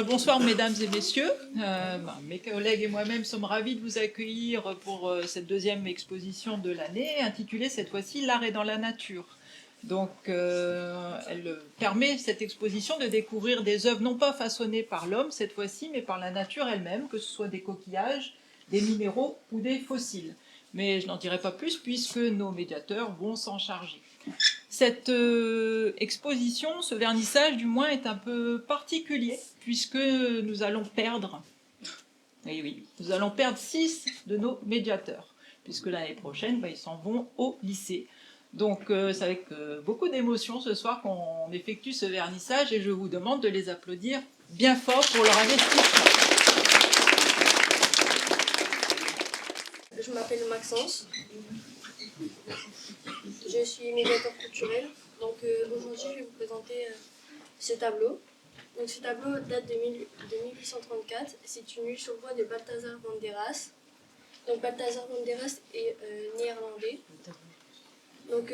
Bonsoir mesdames et messieurs, mes collègues et moi-même sommes ravis de vous accueillir pour cette deuxième exposition de l'année, intitulée cette fois-ci L'art est dans la nature. Donc elle permet, cette exposition, de découvrir des œuvres non pas façonnées par l'homme cette fois-ci, mais par la nature elle-même, que ce soit des coquillages, des minéraux ou des fossiles. Mais je n'en dirai pas plus puisque nos médiateurs vont s'en charger. Cette exposition, ce vernissage du moins, est un peu particulier puisque nous allons perdre, oui, nous allons perdre 6 de nos médiateurs, puisque l'année prochaine, ils s'en vont au lycée. Donc c'est avec beaucoup d'émotion ce soir qu'on effectue ce vernissage et je vous demande de les applaudir bien fort pour leur investissement. Je m'appelle Maxence, je suis médiateur culturel. Donc aujourd'hui je vais vous présenter ce tableau. Donc ce tableau date de 1834, c'est une huile sur bois de Balthazar van der Ras. Donc Balthazar van der Ras est néerlandais. Donc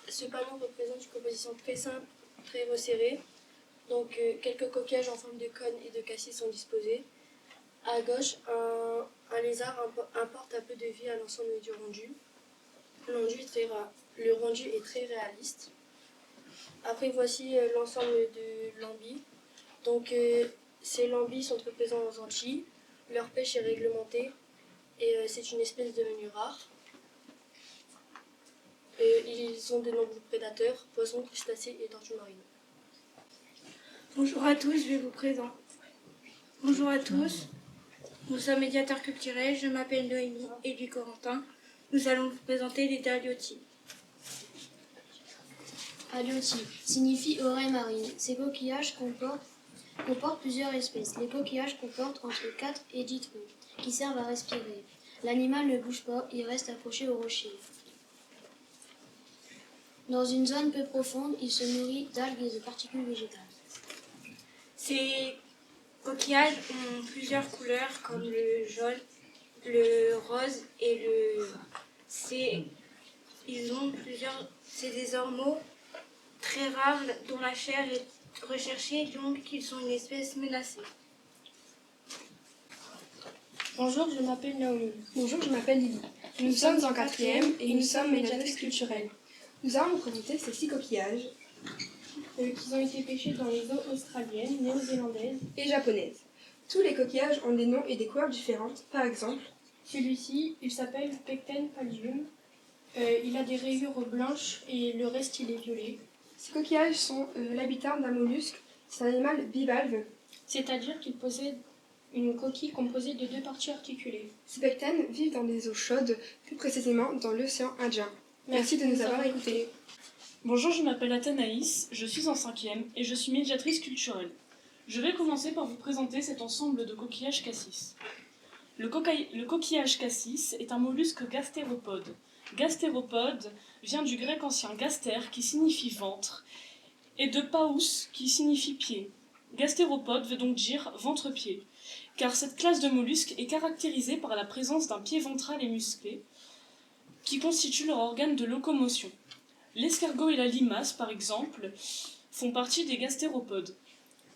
ce panneau représente une composition très simple, très resserrée. Donc quelques coquillages en forme de cône et de cassis sont disposés. À gauche, un lézard apporte un peu de vie à l'ensemble du rendu. Le rendu est très réaliste. Après, voici l'ensemble de lambis. Donc, ces lambis sont très présents aux Antilles. Leur pêche est réglementée et c'est une espèce de menu rare. Ils ont de nombreux prédateurs, poissons, crustacés et tortues marines. Bonjour à tous, je vais vous présenter. Bonjour à tous, nous sommes médiateurs culturels, je m'appelle Noémie et du Corentin. Nous allons vous présenter les daliotis. Aliotis signifie oreille marine. Ces coquillages comportent plusieurs espèces. Les coquillages comportent entre 4 et 10 trous qui servent à respirer. L'animal ne bouge pas, il reste accroché au rocher. Dans une zone peu profonde, il se nourrit d'algues et de particules végétales. Ces coquillages ont plusieurs couleurs comme le jaune, le rose et le... C'est des ormeaux très rares dont la chair est recherchée, donc ils sont une espèce menacée. Bonjour, je m'appelle Naomi. Bonjour, je m'appelle Lily. Nous sommes en 4e et nous sommes médiatrices culturelles. Nous allons vous présenter ces 6 coquillages qui ont été pêchés dans les eaux australiennes, néo-zélandaises et japonaises. Tous les coquillages ont des noms et des couleurs différentes. Par exemple, celui-ci, il s'appelle Pecten pallium. Il a des rayures blanches et le reste, il est violet. Ces coquillages sont l'habitat d'un mollusque. C'est un animal bivalve. C'est-à-dire qu'il possède une coquille composée de 2 parties articulées. Ces pectènes vivent dans des eaux chaudes, plus précisément dans l'océan Indien. Merci de nous avoir écoutés. Bonjour, je m'appelle Athénaïs, je suis en 5e et je suis médiatrice culturelle. Je vais commencer par vous présenter cet ensemble de coquillages cassis. Le coquillage cassis est un mollusque gastéropode. Gastéropode vient du grec ancien gaster qui signifie ventre et de paus qui signifie pied. Gastéropode veut donc dire ventre-pied, car cette classe de mollusques est caractérisée par la présence d'un pied ventral et musclé qui constitue leur organe de locomotion. L'escargot et la limace, par exemple, font partie des gastéropodes.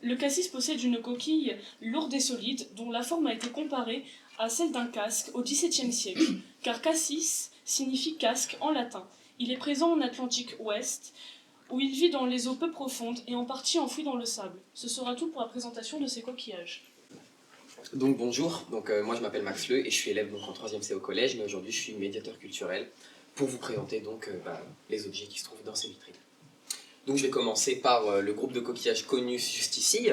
Le cassis possède une coquille lourde et solide dont la forme a été comparée à celle d'un casque au XVIIe siècle, car cassis signifie casque en latin. Il est présent en Atlantique Ouest, où il vit dans les eaux peu profondes et en partie enfoui dans le sable. Ce sera tout pour la présentation de ces coquillages. Donc bonjour, moi je m'appelle Max Le et je suis élève en 3e C au collège, mais aujourd'hui je suis médiateur culturel pour vous présenter les objets qui se trouvent dans ces vitrines. Donc je vais commencer par le groupe de coquillages Conus justicie.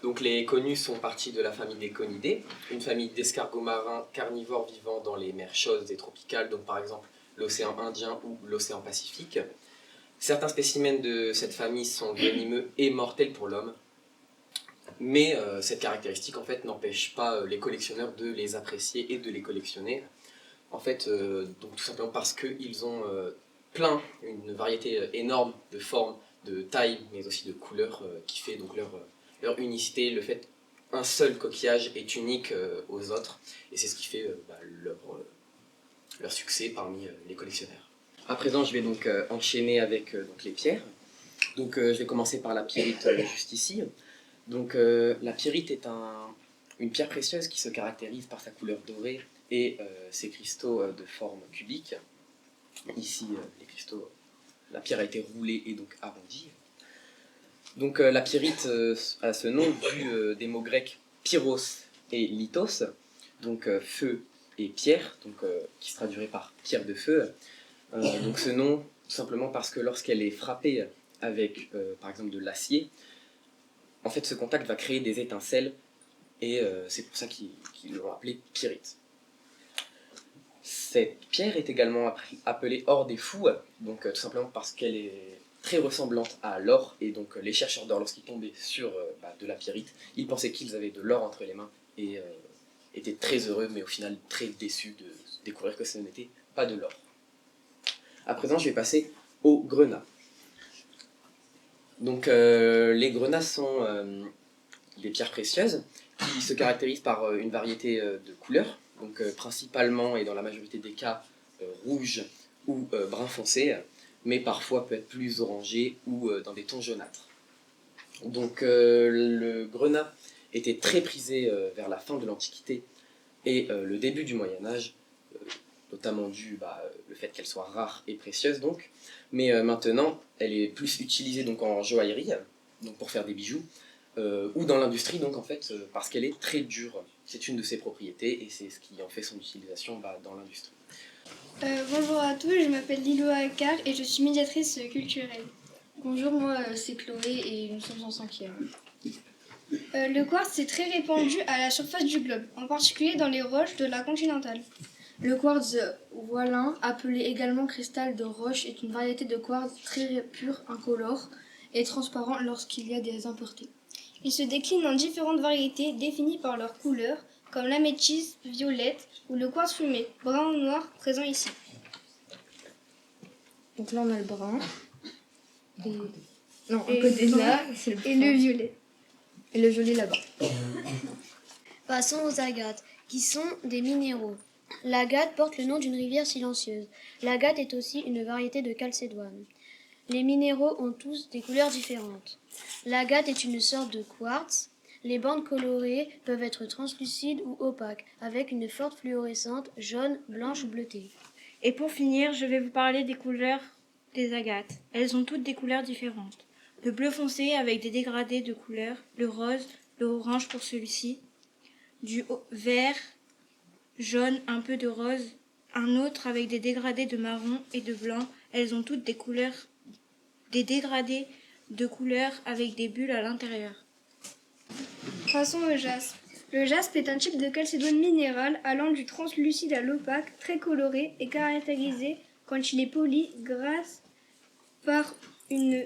Donc les conus sont partis de la famille des conidés, une famille d'escargots marins carnivores vivant dans les mers chaudes et tropicales, donc par exemple l'océan Indien ou l'océan Pacifique. Certains spécimens de cette famille sont venimeux et mortels pour l'homme, mais cette caractéristique en fait n'empêche pas les collectionneurs de les apprécier et de les collectionner. En fait, donc tout simplement parce qu'ils ont une variété énorme de formes, de tailles, mais aussi de couleurs qui fait donc leur unicité, le fait qu'un seul coquillage est unique aux autres, et c'est ce qui fait leur succès parmi les collectionneurs. À présent, je vais donc enchaîner avec les pierres. Donc je vais commencer par la pyrite juste ici. Donc la pyrite est une pierre précieuse qui se caractérise par sa couleur dorée et ses cristaux de forme cubique. Ici, les cristaux, la pierre a été roulée et donc arrondie. Donc la pyrite a ce nom dû des mots grecs pyros et lithos, donc feu et pierre, donc, qui se traduirait par pierre de feu. Donc ce nom, tout simplement parce que lorsqu'elle est frappée avec, par exemple, de l'acier, en fait ce contact va créer des étincelles et c'est pour ça qu'ils l'ont appelée pyrite. Cette pierre est également appelée or des fous, donc tout simplement parce qu'elle est très ressemblante à l'or, et donc les chercheurs d'or, lorsqu'ils tombaient sur de la pyrite, ils pensaient qu'ils avaient de l'or entre les mains et étaient très heureux, mais au final très déçus de découvrir que ce n'était pas de l'or. À présent, je vais passer aux grenats. Donc les grenats sont des pierres précieuses qui se caractérisent par une variété de couleurs, donc principalement et dans la majorité des cas rouge ou brun foncé, mais parfois peut être plus orangé ou dans des tons jaunâtres. Donc le grenat était très prisé vers la fin de l'Antiquité et le début du Moyen-Âge, notamment dû le fait qu'elle soit rare et précieuse donc, mais maintenant elle est plus utilisée donc en joaillerie, donc pour faire des bijoux, ou dans l'industrie donc en fait parce qu'elle est très dure. C'est une de ses propriétés et c'est ce qui en fait son utilisation dans l'industrie. Bonjour à tous, je m'appelle Lilo Akar et je suis médiatrice culturelle. Bonjour, moi c'est Chloé et nous sommes en 5e. Le quartz est très répandu à la surface du globe, en particulier dans les roches de la continentale. Le quartz voilin, appelé également cristal de roche, est une variété de quartz très pur, incolore et transparent lorsqu'il y a des impuretés. Il se décline en différentes variétés définies par leur couleur, comme l'améthyste violette ou le quartz fumé, brun ou noir, présent ici. Donc là on a le brun. Non, Et à côté de le là, brun c'est le brun. et le violet. Et le violet là-bas. Passons aux agates, qui sont des minéraux. L'agate porte le nom d'une rivière silencieuse. L'agate est aussi une variété de calcédoine. Les minéraux ont tous des couleurs différentes. L'agate est une sorte de quartz. Les bandes colorées peuvent être translucides ou opaques, avec une forte fluorescence jaune, blanche ou bleutée. Et pour finir, je vais vous parler des couleurs des agates. Elles ont toutes des couleurs différentes. Le bleu foncé avec des dégradés de couleurs, le rose, le orange pour celui-ci, du vert, jaune, un peu de rose, un autre avec des dégradés de marron et de blanc. Elles ont toutes des couleurs, des dégradés de couleurs avec des bulles à l'intérieur. Passons au jaspe. Le jaspe est un type de calcédoine minérale allant du translucide à l'opaque, très coloré et caractérisé quand il est poli grâce par une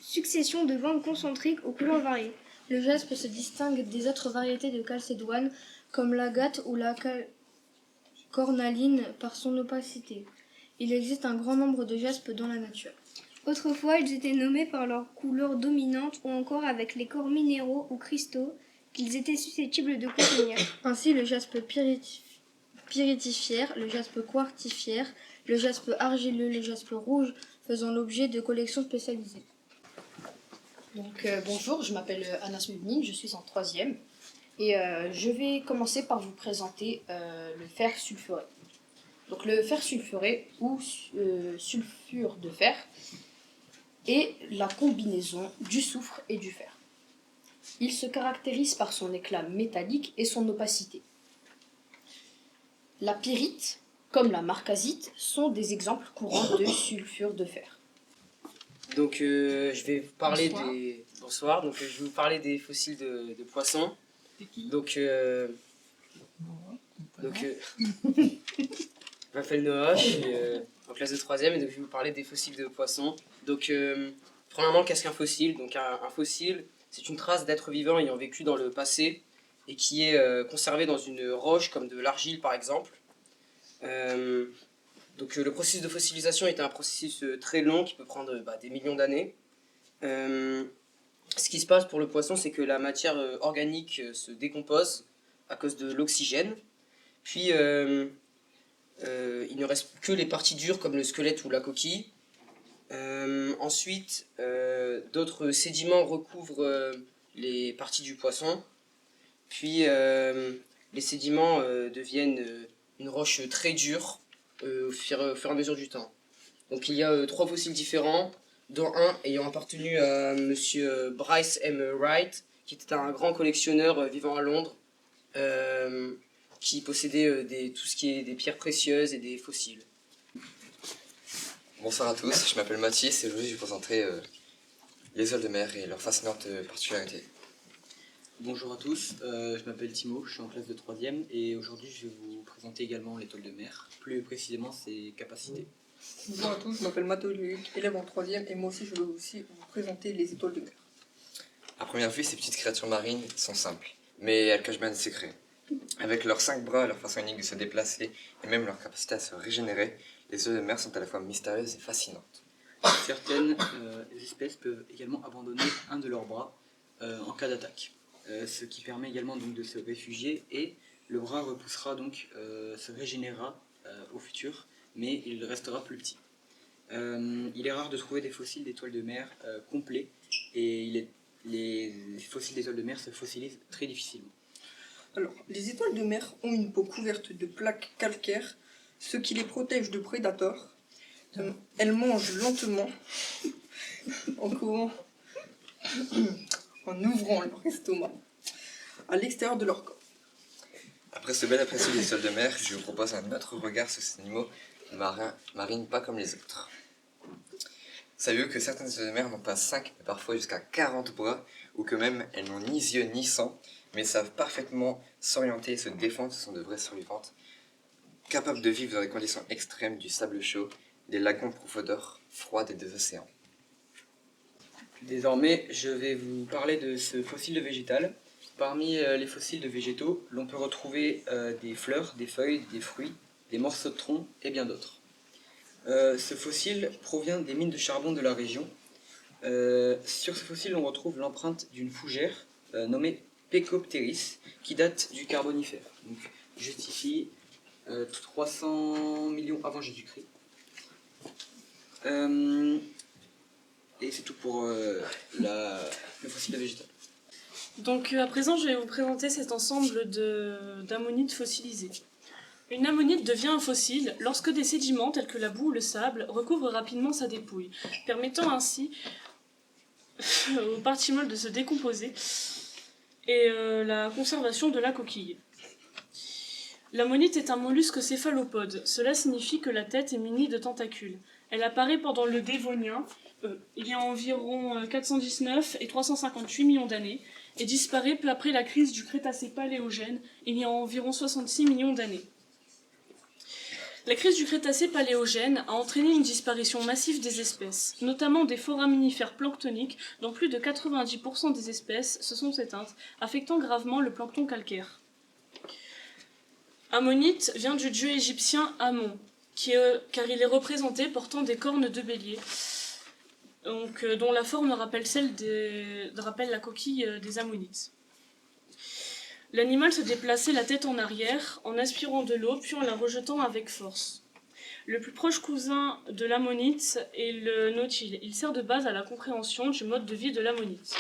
succession de bandes concentriques aux couleurs variées. Le jaspe se distingue des autres variétés de calcédoine, comme l'agate ou la cornaline, par son opacité. Il existe un grand nombre de jaspes dans la nature. Autrefois, ils étaient nommés par leur couleur dominante ou encore avec les corps minéraux ou cristaux qu'ils étaient susceptibles de contenir. Ainsi, le jaspe pyritifère, le jaspe quartifère, le jaspe argileux, les jaspes rouges faisant l'objet de collections spécialisées. Donc bonjour, je m'appelle Anas Mubnin, je suis en 3e et je vais commencer par vous présenter le fer sulfuré. Donc le fer sulfuré ou sulfure de fer est la combinaison du soufre et du fer. Il se caractérise par son éclat métallique et son opacité. La pyrite, comme la marcasite, sont des exemples courants de sulfure de fer. Donc je vais vous parler des... Bonsoir, donc je vais vous parler des fossiles de poissons. Donc je m'appelle Noah, je suis en classe de 3e et donc je vais vous parler des fossiles de poissons. Donc premièrement, qu'est-ce qu'un fossile? Donc un fossile, c'est une trace d'être vivant ayant vécu dans le passé et qui est conservé dans une roche comme de l'argile par exemple. Donc le processus de fossilisation est un processus très long qui peut prendre des millions d'années. Ce qui se passe pour le poisson, c'est que la matière organique se décompose à cause de l'oxygène. Puis il ne reste que les parties dures comme le squelette ou la coquille. Ensuite, d'autres sédiments recouvrent les parties du poisson. Puis les sédiments deviennent une roche très dure au fur et à mesure du temps. Donc il y a 3 fossiles différents, dont un ayant appartenu à monsieur Bryce M. Wright, qui était un grand collectionneur vivant à Londres, qui possédait tout ce qui est des pierres précieuses et des fossiles. Bonsoir à tous, je m'appelle Mathis et aujourd'hui je vous présenterai les ailes de mer et leurs fascinantes particularités. Bonjour à tous, je m'appelle Timo, je suis en classe de 3e et aujourd'hui je vais vous présenter également l'étoile de mer, plus précisément ses capacités. Bonjour à tous, je m'appelle Mathieu Luc, élève en 3e et moi aussi je vais aussi vous présenter les étoiles de mer. À première vue, ces petites créatures marines sont simples, mais elles cachent bien des secrets. Avec leurs 5 bras, leur façon unique de se déplacer et même leur capacité à se régénérer, les œufs de mer sont à la fois mystérieuses et fascinantes. Certaines espèces peuvent également abandonner un de leurs bras en cas d'attaque, ce qui permet également donc de se réfugier et le bras repoussera donc, se régénérera au futur, mais il restera plus petit. Il est rare de trouver des fossiles d'étoiles de mer complets et les fossiles d'étoiles de mer se fossilisent très difficilement. Alors, les étoiles de mer ont une peau couverte de plaques calcaires, ce qui les protège de prédateurs. Elles mangent lentement, en courant, en ouvrant leur estomac, à l'extérieur de leur corps. Après ce bel aperçu des étoiles de mer, je vous propose un autre regard sur ces animaux marines pas comme les autres. Savez-vous que certaines étoiles de mer n'ont pas 5, mais parfois jusqu'à 40 bras, ou que même elles n'ont ni yeux ni sang, mais savent parfaitement s'orienter et se défendre. Ce sont de vraies survivantes, capables de vivre dans des conditions extrêmes, du sable chaud, des lagons profondeurs froides et des océans. Désormais, je vais vous parler de ce fossile de végétal. Parmi les fossiles de végétaux, l'on peut retrouver des fleurs, des feuilles, des fruits, des morceaux de tronc et bien d'autres. Ce fossile provient des mines de charbon de la région. Sur ce fossile, on retrouve l'empreinte d'une fougère nommée Pecopteris, qui date du Carbonifère. Donc, juste ici, 300 millions avant Jésus-Christ. Et c'est tout pour le fossile de végétal. Donc à présent, je vais vous présenter cet ensemble d'ammonites fossilisées. Une ammonite devient un fossile lorsque des sédiments tels que la boue ou le sable recouvrent rapidement sa dépouille, permettant ainsi aux parties molles de se décomposer et la conservation de la coquille. L'ammonite est un mollusque céphalopode. Cela signifie que la tête est munie de tentacules. Elle apparaît pendant le Dévonien, il y a environ 419 et 358 millions d'années, et disparaît peu après la crise du Crétacé paléogène, il y a environ 66 millions d'années. La crise du Crétacé paléogène a entraîné une disparition massive des espèces, notamment des foraminifères planctoniques, dont plus de 90% des espèces se sont éteintes, affectant gravement le plancton calcaire. Ammonite vient du dieu égyptien Ammon, car il est représenté portant des cornes de bélier, dont la forme rappelle rappelle la coquille des ammonites. L'animal se déplaçait la tête en arrière, en aspirant de l'eau, puis en la rejetant avec force. Le plus proche cousin de l'ammonite est le nautile. Il sert de base à la compréhension du mode de vie de l'ammonite.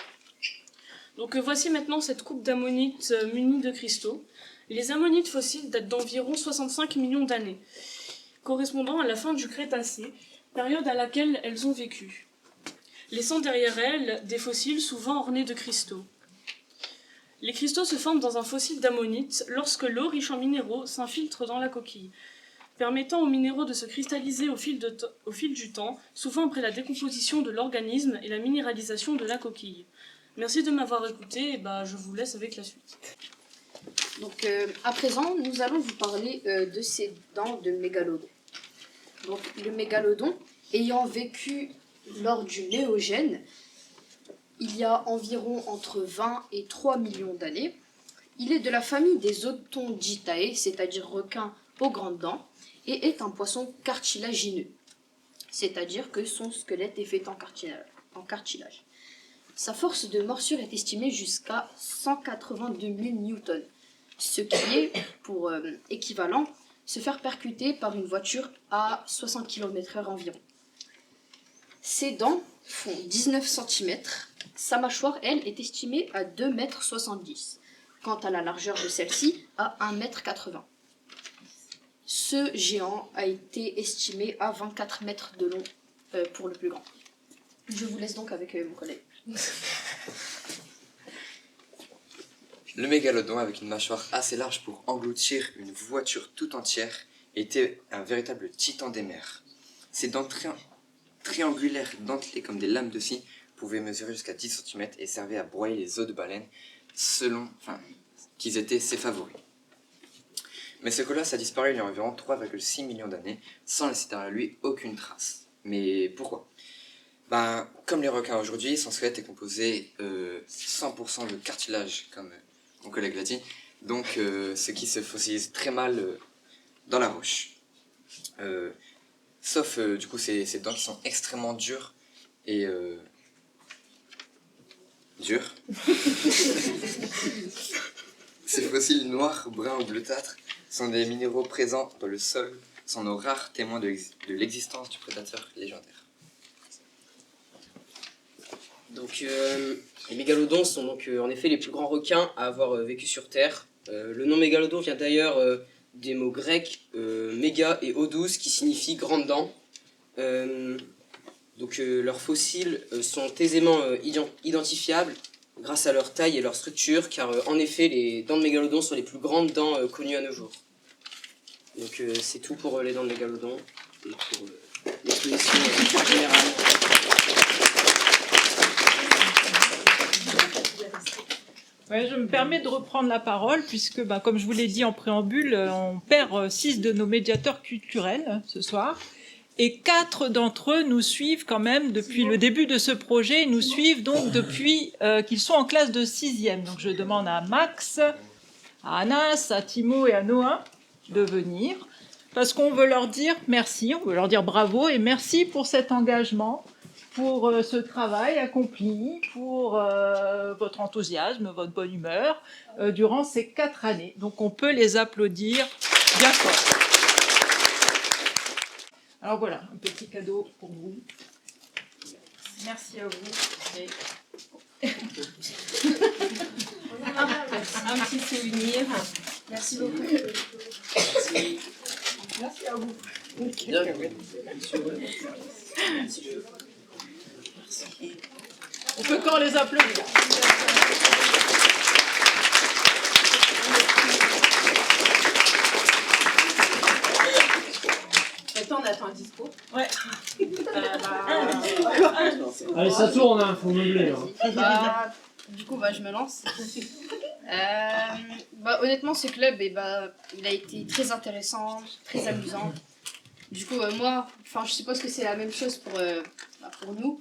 Donc voici maintenant cette coupe d'ammonites munie de cristaux. Les ammonites fossiles datent d'environ 65 millions d'années, correspondant à la fin du Crétacé, période à laquelle elles ont vécu, laissant derrière elles des fossiles souvent ornés de cristaux. Les cristaux se forment dans un fossile d'ammonite lorsque l'eau riche en minéraux s'infiltre dans la coquille, permettant aux minéraux de se cristalliser au fil du temps, souvent après la décomposition de l'organisme et la minéralisation de la coquille. Merci de m'avoir écouté, et je vous laisse avec la suite. Donc à présent, nous allons vous parler de ces dents de mégalodon. Donc le mégalodon, ayant vécu lors du Néogène, il y a environ entre 20 et 3 millions d'années, il est de la famille des Otonditae, c'est-à-dire requins aux grandes dents, et est un poisson cartilagineux, c'est-à-dire que son squelette est fait en cartilage. Sa force de morsure est estimée jusqu'à 182 000 newtons, ce qui est, pour équivalent, se faire percuter par une voiture à 60 km/h environ. Ses dents font 19 cm. Sa mâchoire, elle, est estimée à 2,70 m. Quant à la largeur de celle-ci, à 1,80 m. Ce géant a été estimé à 24 mètres de long pour le plus grand. Je vous laisse donc avec mon collègue. Le mégalodon, avec une mâchoire assez large pour engloutir une voiture tout entière, était un véritable titan des mers. Ses dents triangulaires dentelées comme des lames de scie pouvaient mesurer jusqu'à 10 cm et servaient à broyer les os de baleine qu'ils étaient ses favoris. Mais ce colosse a disparu il y a environ 3,6 millions d'années sans laisser derrière lui aucune trace. Mais pourquoi ? Comme les requins aujourd'hui, son squelette est composé 100% de cartilage, comme mon collègue l'a dit, donc ce qui se fossilise très mal dans la roche. Sauf du coup ces dents qui sont extrêmement dures et dures. Ces fossiles noirs, bruns ou bleutâtres sont des minéraux présents dans le sol, sont nos rares témoins de l'existence du prédateur légendaire. Donc, les mégalodons sont donc en effet les plus grands requins à avoir vécu sur Terre. Le nom mégalodon vient d'ailleurs des mots grecs méga et odous qui signifient grande dent. Leurs fossiles sont aisément identifiables grâce à leur taille et leur structure, car en effet les dents de mégalodon sont les plus grandes dents connues à nos jours. Donc c'est tout pour les dents de mégalodon et pour l'exposition générale. Ouais, je me permets de reprendre la parole puisque, comme je vous l'ai dit en préambule, on perd 6 de nos médiateurs culturels ce soir. Et 4 d'entre eux nous suivent quand même depuis le début de ce projet. Ils nous suivent donc depuis qu'ils sont en classe de 6e. Donc je demande à Max, à Anas, à Timo et à Noah de venir. Parce qu'on veut leur dire merci, on veut leur dire bravo et merci pour cet engagement, pour ce travail accompli, pour votre enthousiasme, votre bonne humeur durant ces 4 années. Donc on peut les applaudir bien fort. Alors voilà, un petit cadeau pour vous. Merci à vous. Et... Un petit souvenir. Merci beaucoup. Merci à vous. On peut quand les applaudir. Maintenant, on attend un dispo. Ouais. Allez, ça tourne, hein, faut meubler. Hein. Du coup, je me lance. Honnêtement, ce club, il a été très intéressant, très amusant. Du coup, moi, je suppose que c'est la même chose pour nous.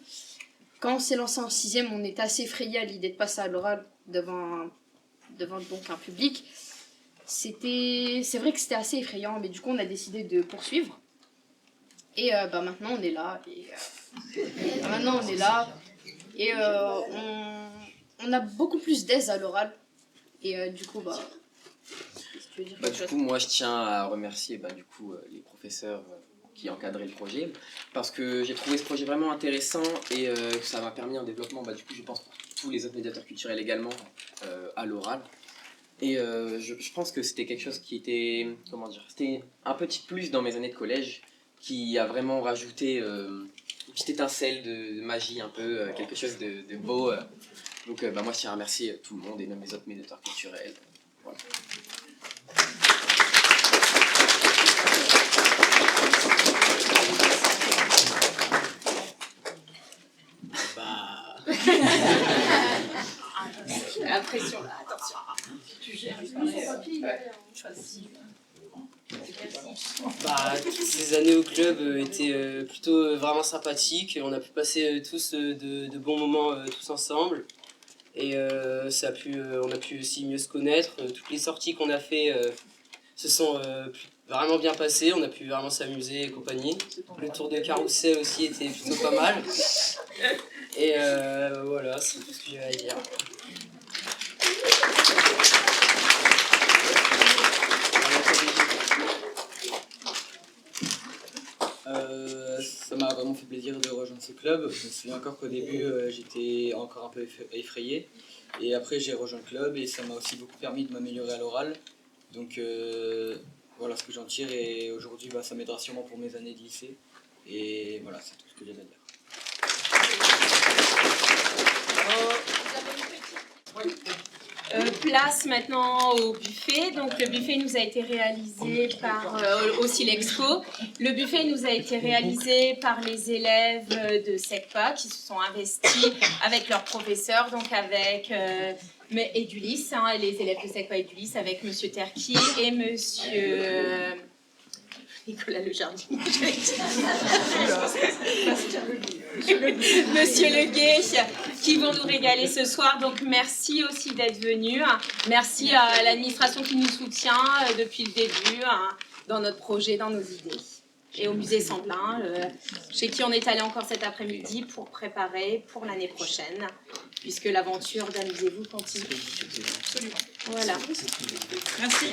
Quand on s'est lancé en 6e, on était assez effrayés à l'idée de passer à l'oral devant donc un public. C'est vrai que c'était assez effrayant, mais du coup, on a décidé de poursuivre. Et maintenant, on est là. Et on a beaucoup plus d'aise à l'oral. Et du coup, moi je tiens à remercier les professeurs qui encadraient le projet, parce que j'ai trouvé ce projet vraiment intéressant et ça m'a permis un développement, je pense pour tous les autres médiateurs culturels également, à l'oral. Et je pense que c'était quelque chose qui était, c'était un petit plus dans mes années de collège, qui a vraiment rajouté une petite étincelle de magie, un peu, quelque chose de beau. Donc moi je tiens à remercier tout le monde et même les autres médiateurs culturels. Voilà. La pression là, attention. Tu gères. Ces années au club étaient plutôt vraiment sympathiques. On a pu passer tous de bons moments tous ensemble. Et on a pu aussi mieux se connaître. Toutes les sorties qu'on a fait se sont vraiment bien passées. On a pu vraiment s'amuser et compagnie. Le tour de carrousel aussi était plutôt pas mal. Et voilà, c'est tout ce que j'ai à dire. Ça m'a vraiment fait plaisir de rejoindre ce club. Je me souviens encore qu'au début, j'étais encore un peu effrayé. Et après, j'ai rejoint le club et ça m'a aussi beaucoup permis de m'améliorer à l'oral. Donc voilà ce que j'en tire. Et aujourd'hui, ça m'aidera sûrement pour mes années de lycée. Et voilà, c'est tout ce que j'ai à dire. Place maintenant au buffet. Donc le buffet nous a été réalisé par au Silexpo. Le buffet nous a été réalisé par les élèves de SECPA qui se sont investis avec leurs professeurs, donc avec Edulis, les élèves de SECPA Edulis, avec Monsieur Terki et Monsieur Nicolas Lejardin. Monsieur Leguet, qui vont nous régaler ce soir. Donc merci aussi d'être venus. Merci à l'administration qui nous soutient depuis le début dans notre projet, dans nos idées. Et au musée Semblin, chez qui on est allé encore cet après-midi pour préparer pour l'année prochaine, puisque l'aventure d'Amusez-vous continue. Absolument. Voilà. Merci.